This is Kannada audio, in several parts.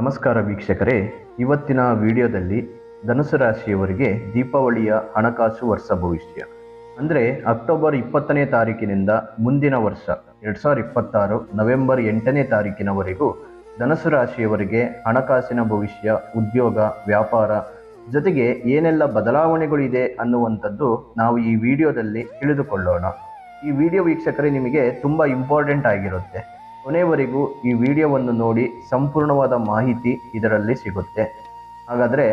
ನಮಸ್ಕಾರ ವೀಕ್ಷಕರೇ, ಇವತ್ತಿನ ವಿಡಿಯೋದಲ್ಲಿ ಧನುಸು ರಾಶಿಯವರಿಗೆ ದೀಪಾವಳಿಯ ಹಣಕಾಸು ವರ್ಷ ಭವಿಷ್ಯ ಅಂದರೆ ಅಕ್ಟೋಬರ್ 20ನೇ ತಾರೀಕಿನಿಂದ ಮುಂದಿನ ವರ್ಷ 2026 ನವೆಂಬರ್ 8ನೇ ತಾರೀಕಿನವರೆಗೂ ಧನುಸು ರಾಶಿಯವರಿಗೆ ಹಣಕಾಸಿನ ಭವಿಷ್ಯ, ಉದ್ಯೋಗ, ವ್ಯಾಪಾರ ಜೊತೆಗೆ ಏನೆಲ್ಲ ಬದಲಾವಣೆಗಳಿದೆ ಅನ್ನುವಂಥದ್ದು ನಾವು ಈ ವಿಡಿಯೋದಲ್ಲಿ ತಿಳಿದುಕೊಳ್ಳೋಣ. ಈ ವಿಡಿಯೋ ವೀಕ್ಷಕರೇ ನಿಮಗೆ ತುಂಬ ಇಂಪಾರ್ಟೆಂಟ್ ಆಗಿರುತ್ತೆ. ಕೊನೆವರೆಗೂ ಈ ವಿಡಿಯೋವನ್ನು ನೋಡಿ ಸಂಪೂರ್ಣವಾದ ಮಾಹಿತಿ ಇದರಲ್ಲಿ ಸಿಗುತ್ತೆ. ಹಾಗಾದರೆ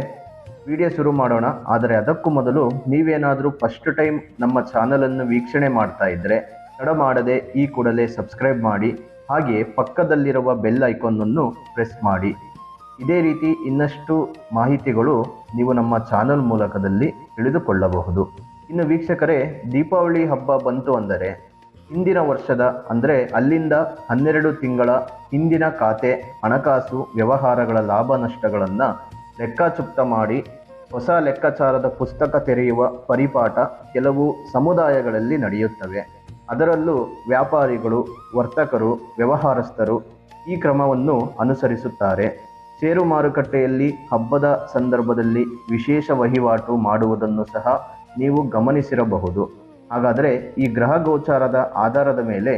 ವಿಡಿಯೋ ಶುರು ಮಾಡೋಣ. ಆದರೆ ಅದಕ್ಕೂ ಮೊದಲು ನೀವೇನಾದರೂ ಫಸ್ಟ್ ಟೈಮ್ ನಮ್ಮ ಚಾನಲನ್ನು ವೀಕ್ಷಣೆ ಮಾಡ್ತಾ ಇದ್ದರೆ ತಡ ಮಾಡದೆ ಈ ಕೂಡಲೇ ಸಬ್ಸ್ಕ್ರೈಬ್ ಮಾಡಿ, ಹಾಗೆ ಪಕ್ಕದಲ್ಲಿರುವ ಬೆಲ್ ಐಕಾನನ್ನು ಪ್ರೆಸ್ ಮಾಡಿ. ಇದೇ ರೀತಿ ಇನ್ನಷ್ಟು ಮಾಹಿತಿಗಳು ನೀವು ನಮ್ಮ ಚಾನಲ್ ಮೂಲಕದಲ್ಲಿ ತಿಳಿದುಕೊಳ್ಳಬಹುದು. ಇನ್ನು ವೀಕ್ಷಕರೇ, ದೀಪಾವಳಿ ಹಬ್ಬ ಬಂತು ಅಂದರೆ ಹಿಂದಿನ ವರ್ಷದ ಅಂದರೆ ಅಲ್ಲಿಂದ 12 ತಿಂಗಳ ಹಿಂದಿನ ಖಾತೆ ಹಣಕಾಸು ವ್ಯವಹಾರಗಳ ಲಾಭ ನಷ್ಟಗಳನ್ನು ಲೆಕ್ಕಾಚುಪ್ತ ಮಾಡಿ ಹೊಸ ಲೆಕ್ಕಾಚಾರದ ಪುಸ್ತಕ ತೆರೆಯುವ ಪರಿಪಾಠ ಕೆಲವು ಸಮುದಾಯಗಳಲ್ಲಿ ನಡೆಯುತ್ತವೆ. ಅದರಲ್ಲೂ ವ್ಯಾಪಾರಿಗಳು, ವರ್ತಕರು, ವ್ಯವಹಾರಸ್ಥರು ಈ ಕ್ರಮವನ್ನು ಅನುಸರಿಸುತ್ತಾರೆ. ಷೇರು ಮಾರುಕಟ್ಟೆಯಲ್ಲಿ ಹಬ್ಬದ ಸಂದರ್ಭದಲ್ಲಿ ವಿಶೇಷ ವಹಿವಾಟು ಮಾಡುವುದನ್ನು ಸಹ ನೀವು ಗಮನಿಸಿರಬಹುದು. ಹಾಗಾದರೆ ಈ ಗ್ರಹ ಗೋಚಾರದ ಆಧಾರದ ಮೇಲೆ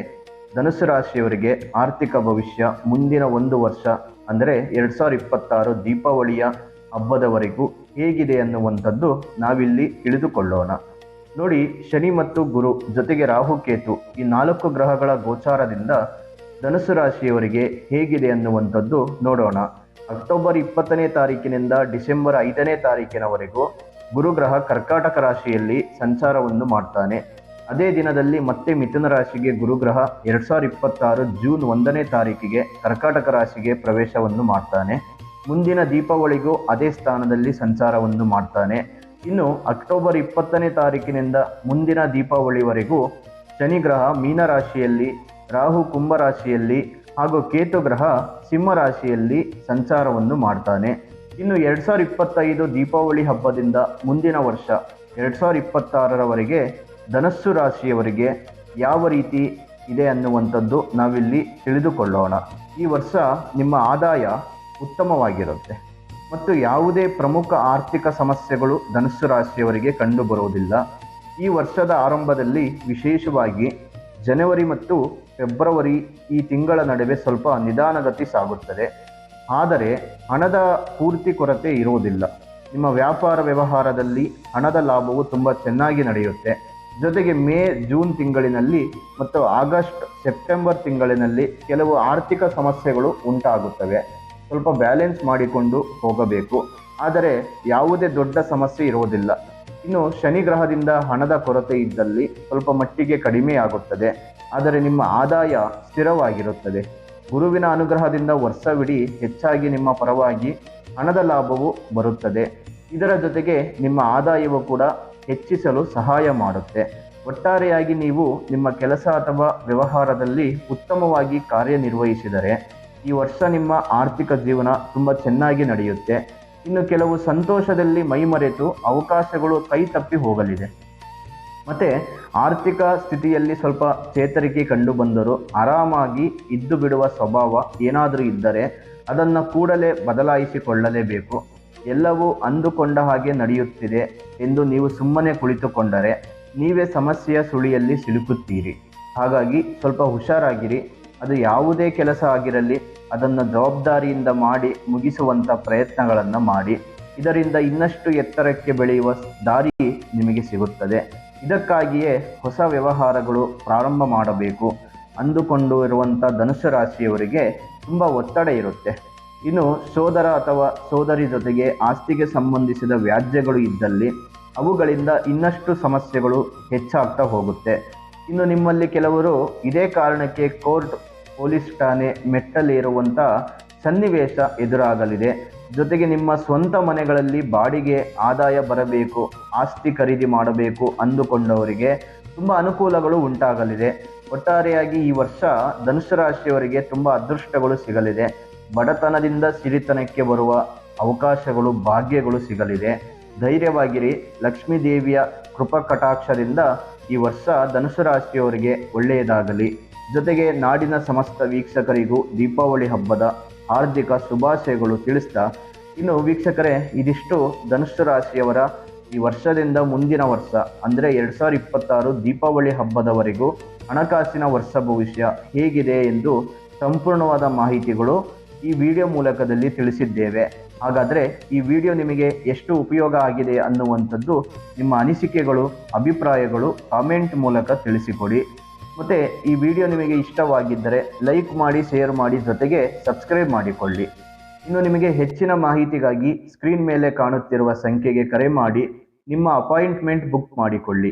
ಧನುಸು ರಾಶಿಯವರಿಗೆ ಆರ್ಥಿಕ ಭವಿಷ್ಯ ಮುಂದಿನ ಒಂದು ವರ್ಷ ಅಂದರೆ 2026 ದೀಪಾವಳಿಯ ಹಬ್ಬದವರೆಗೂ ಹೇಗಿದೆ ಅನ್ನುವಂಥದ್ದು ನಾವಿಲ್ಲಿ ತಿಳಿದುಕೊಳ್ಳೋಣ. ನೋಡಿ, ಶನಿ ಮತ್ತು ಗುರು ಜೊತೆಗೆ ರಾಹುಕೇತು ಈ 4 ಗ್ರಹಗಳ ಗೋಚಾರದಿಂದ ಧನುಸು ರಾಶಿಯವರಿಗೆ ಹೇಗಿದೆ ಅನ್ನುವಂಥದ್ದು ನೋಡೋಣ. ಅಕ್ಟೋಬರ್ 20ನೇ ತಾರೀಕಿನಿಂದ ಡಿಸೆಂಬರ್ 5ನೇ ತಾರೀಕಿನವರೆಗೂ ಗುರುಗ್ರಹ ಕರ್ಕಾಟಕ ರಾಶಿಯಲ್ಲಿ ಸಂಚಾರವನ್ನು ಮಾಡ್ತಾನೆ. ಅದೇ ದಿನದಲ್ಲಿ ಮತ್ತೆ ಮಿಥುನ ರಾಶಿಗೆ ಗುರುಗ್ರಹ 2026 ಜೂನ್ 1ನೇ ತಾರೀಕಿಗೆ ಕರ್ಕಾಟಕ ರಾಶಿಗೆ ಪ್ರವೇಶವನ್ನು ಮಾಡ್ತಾನೆ. ಮುಂದಿನ ದೀಪಾವಳಿಗೂ ಅದೇ ಸ್ಥಾನದಲ್ಲಿ ಸಂಚಾರವನ್ನು ಮಾಡ್ತಾನೆ. ಇನ್ನು ಅಕ್ಟೋಬರ್ 20ನೇ ತಾರೀಕಿನಿಂದ ಮುಂದಿನ ದೀಪಾವಳಿವರೆಗೂ ಶನಿ ಗ್ರಹ ಮೀನ ರಾಶಿಯಲ್ಲಿ, ರಾಹು ಕುಂಭ ರಾಶಿಯಲ್ಲಿ ಹಾಗೂ ಕೇತು ಗ್ರಹ ಸಿಂಹ ರಾಶಿಯಲ್ಲಿ ಸಂಚಾರವನ್ನು ಮಾಡ್ತಾನೆ. ಇನ್ನು 2025 ದೀಪಾವಳಿ ಹಬ್ಬದಿಂದ ಮುಂದಿನ ವರ್ಷ 2026ರವರೆಗೆ ಧನಸ್ಸು ರಾಶಿಯವರಿಗೆ ಯಾವ ರೀತಿ ಇದೆ ಅನ್ನುವಂಥದ್ದು ನಾವಿಲ್ಲಿ ತಿಳಿದುಕೊಳ್ಳೋಣ. ಈ ವರ್ಷ ನಿಮ್ಮ ಆದಾಯ ಉತ್ತಮವಾಗಿರುತ್ತೆ ಮತ್ತು ಯಾವುದೇ ಪ್ರಮುಖ ಆರ್ಥಿಕ ಸಮಸ್ಯೆಗಳು ಧನಸ್ಸು ರಾಶಿಯವರಿಗೆ ಕಂಡುಬರುವುದಿಲ್ಲ. ಈ ವರ್ಷದ ಆರಂಭದಲ್ಲಿ ವಿಶೇಷವಾಗಿ ಜನವರಿ ಮತ್ತು ಫೆಬ್ರವರಿ ಈ ತಿಂಗಳ ನಡುವೆ ಸ್ವಲ್ಪ ನಿಧಾನಗತಿ ಸಾಗುತ್ತದೆ. ಆದರೆ ಹಣದ ಪೂರ್ತಿ ಕೊರತೆ ಇರುವುದಿಲ್ಲ. ನಿಮ್ಮ ವ್ಯಾಪಾರ ವ್ಯವಹಾರದಲ್ಲಿ ಹಣದ ಲಾಭವು ತುಂಬ ಚೆನ್ನಾಗಿ ನಡೆಯುತ್ತೆ. ಜೊತೆಗೆ ಮೇ ಜೂನ್ ತಿಂಗಳಿನಲ್ಲಿ ಮತ್ತು ಆಗಸ್ಟ್ ಸೆಪ್ಟೆಂಬರ್ ತಿಂಗಳಿನಲ್ಲಿ ಕೆಲವು ಆರ್ಥಿಕ ಸಮಸ್ಯೆಗಳು ಉಂಟಾಗುತ್ತವೆ. ಸ್ವಲ್ಪ ಬ್ಯಾಲೆನ್ಸ್ ಮಾಡಿಕೊಂಡು ಹೋಗಬೇಕು. ಆದರೆ ಯಾವುದೇ ದೊಡ್ಡ ಸಮಸ್ಯೆ ಇರುವುದಿಲ್ಲ. ಇನ್ನು ಶನಿ ಗ್ರಹದಿಂದ ಹಣದ ಕೊರತೆ ಇದ್ದಲ್ಲಿ ಸ್ವಲ್ಪ ಮಟ್ಟಿಗೆ ಕಡಿಮೆಯಾಗುತ್ತದೆ. ಆದರೆ ನಿಮ್ಮ ಆದಾಯ ಸ್ಥಿರವಾಗಿರುತ್ತದೆ. ಗುರುವಿನ ಅನುಗ್ರಹದಿಂದ ವರ್ಷವಿಡೀ ಹೆಚ್ಚಾಗಿ ನಿಮ್ಮ ಪರವಾಗಿ ಹಣದ ಲಾಭವು ಬರುತ್ತದೆ. ಇದರ ಜೊತೆಗೆ ನಿಮ್ಮ ಆದಾಯವು ಕೂಡ ಹೆಚ್ಚಿಸಲು ಸಹಾಯ ಮಾಡುತ್ತೆ. ಒಟ್ಟಾರೆಯಾಗಿ ನೀವು ನಿಮ್ಮ ಕೆಲಸ ಅಥವಾ ವ್ಯವಹಾರದಲ್ಲಿ ಉತ್ತಮವಾಗಿ ಕಾರ್ಯನಿರ್ವಹಿಸಿದರೆ ಈ ವರ್ಷ ನಿಮ್ಮ ಆರ್ಥಿಕ ಜೀವನ ತುಂಬ ಚೆನ್ನಾಗಿ ನಡೆಯುತ್ತೆ. ಇನ್ನು ಕೆಲವು ಸಂತೋಷದಲ್ಲಿ ಮೈಮರೆತು ಅವಕಾಶಗಳು ಕೈ ತಪ್ಪಿ ಹೋಗಲಿದೆ. ಮತ್ತು ಆರ್ಥಿಕ ಸ್ಥಿತಿಯಲ್ಲಿ ಸ್ವಲ್ಪ ಚೇತರಿಕೆ ಕಂಡು ಬಂದರೂ ಆರಾಮಾಗಿ ಇದ್ದು ಬಿಡುವ ಸ್ವಭಾವ ಏನಾದರೂ ಇದ್ದರೆ ಅದನ್ನು ಕೂಡಲೇ ಬದಲಾಯಿಸಿಕೊಳ್ಳಲೇಬೇಕು. ಎಲ್ಲವೂ ಅಂದುಕೊಂಡ ಹಾಗೆ ನಡೆಯುತ್ತಿದೆ ಎಂದು ನೀವು ಸುಮ್ಮನೆ ಕುಳಿತುಕೊಂಡರೆ ನೀವೇ ಸಮಸ್ಯೆಯ ಸುಳಿಯಲ್ಲಿ ಸಿಲುಕುತ್ತೀರಿ. ಹಾಗಾಗಿ ಸ್ವಲ್ಪ ಹುಷಾರಾಗಿರಿ. ಅದು ಯಾವುದೇ ಕೆಲಸ ಆಗಿರಲಿ ಅದನ್ನು ಜವಾಬ್ದಾರಿಯಿಂದ ಮಾಡಿ ಮುಗಿಸುವಂಥ ಪ್ರಯತ್ನಗಳನ್ನು ಮಾಡಿ. ಇದರಿಂದ ಇನ್ನಷ್ಟು ಎತ್ತರಕ್ಕೆ ಬೆಳೆಯುವ ದಾರಿ ನಿಮಗೆ ಸಿಗುತ್ತದೆ. ಇದಕ್ಕಾಗಿಯೇ ಹೊಸ ವ್ಯವಹಾರಗಳು ಪ್ರಾರಂಭ ಮಾಡಬೇಕು ಅಂದುಕೊಂಡು ಇರುವಂಥ ಧನುಸು ರಾಶಿಯವರಿಗೆ ತುಂಬ ಒತ್ತಡ ಇರುತ್ತೆ. ಇನ್ನು ಸೋದರ ಅಥವಾ ಸೋದರಿ ಜೊತೆಗೆ ಆಸ್ತಿಗೆ ಸಂಬಂಧಿಸಿದ ವ್ಯಾಜ್ಯಗಳು ಇದ್ದಲ್ಲಿ ಅವುಗಳಿಂದ ಇನ್ನಷ್ಟು ಸಮಸ್ಯೆಗಳು ಹೆಚ್ಚಾಗ್ತಾ ಹೋಗುತ್ತೆ. ಇನ್ನು ನಿಮ್ಮಲ್ಲಿ ಕೆಲವರು ಇದೇ ಕಾರಣಕ್ಕೆ ಕೋರ್ಟ್, ಪೊಲೀಸ್ ಠಾಣೆ ಮೆಟ್ಟಲೇರುವಂಥ ಸನ್ನಿವೇಶ ಎದುರಾಗಲಿದೆ. ಜೊತೆಗೆ ನಿಮ್ಮ ಸ್ವಂತ ಮನೆಗಳಲ್ಲಿ ಬಾಡಿಗೆ ಆದಾಯ ಬರಬೇಕು, ಆಸ್ತಿ ಖರೀದಿ ಮಾಡಬೇಕು ಅಂದುಕೊಂಡವರಿಗೆ ತುಂಬ ಅನುಕೂಲಗಳು ಉಂಟಾಗಲಿದೆ. ಒಟ್ಟಾರೆಯಾಗಿ ಈ ವರ್ಷ ಧನುಸು ರಾಶಿಯವರಿಗೆ ತುಂಬ ಅದೃಷ್ಟಗಳು ಸಿಗಲಿದೆ. ಬಡತನದಿಂದ ಸಿರಿತನಕ್ಕೆ ಬರುವ ಅವಕಾಶಗಳು, ಭಾಗ್ಯಗಳು ಸಿಗಲಿದೆ. ಧೈರ್ಯವಾಗಿರಿ. ಲಕ್ಷ್ಮೀ ದೇವಿಯ ಕೃಪಾ ಕಟಾಕ್ಷದಿಂದ ಈ ವರ್ಷ ಧನುಸು ರಾಶಿಯವರಿಗೆ ಒಳ್ಳೆಯದಾಗಲಿ. ಜೊತೆಗೆ ನಾಡಿನ ಸಮಸ್ತ ವೀಕ್ಷಕರಿಗೂ ದೀಪಾವಳಿ ಹಬ್ಬದ ಹಾರ್ದಿಕ ಶುಭಾಶಯಗಳು ತಿಳಿಸ್ತಾ, ಇನ್ನು ವೀಕ್ಷಕರೇ, ಇದಿಷ್ಟು ಧನುಸ್ಸು ರಾಶಿಯವರ ಈ ವರ್ಷದಿಂದ ಮುಂದಿನ ವರ್ಷ ಅಂದರೆ 2026 ದೀಪಾವಳಿ ಹಬ್ಬದವರೆಗೂ ಹಣಕಾಸಿನ ವರ್ಷ ಭವಿಷ್ಯ ಹೇಗಿದೆ ಎಂದು ಸಂಪೂರ್ಣವಾದ ಮಾಹಿತಿಗಳು ಈ ವಿಡಿಯೋ ಮೂಲಕದಲ್ಲಿ ತಿಳಿಸಿದ್ದೇವೆ. ಹಾಗಾದರೆ ಈ ವಿಡಿಯೋ ನಿಮಗೆ ಎಷ್ಟು ಉಪಯೋಗ ಆಗಿದೆ ಅನ್ನುವಂಥದ್ದು ನಿಮ್ಮ ಅನಿಸಿಕೆಗಳು, ಅಭಿಪ್ರಾಯಗಳು ಕಾಮೆಂಟ್ ಮೂಲಕ ತಿಳಿಸಿಕೊಡಿ. ಮತ್ತು ಈ ವಿಡಿಯೋ ನಿಮಗೆ ಇಷ್ಟವಾಗಿದ್ದರೆ ಲೈಕ್ ಮಾಡಿ, ಶೇರ್ ಮಾಡಿ, ಜೊತೆಗೆ ಸಬ್ಸ್ಕ್ರೈಬ್ ಮಾಡಿಕೊಳ್ಳಿ. ಇನ್ನು ನಿಮಗೆ ಹೆಚ್ಚಿನ ಮಾಹಿತಿಗಾಗಿ ಸ್ಕ್ರೀನ್ ಮೇಲೆ ಕಾಣುತ್ತಿರುವ ಸಂಖ್ಯೆಗೆ ಕರೆ ಮಾಡಿ ನಿಮ್ಮ ಅಪಾಯಿಂಟ್ಮೆಂಟ್ ಬುಕ್ ಮಾಡಿಕೊಳ್ಳಿ.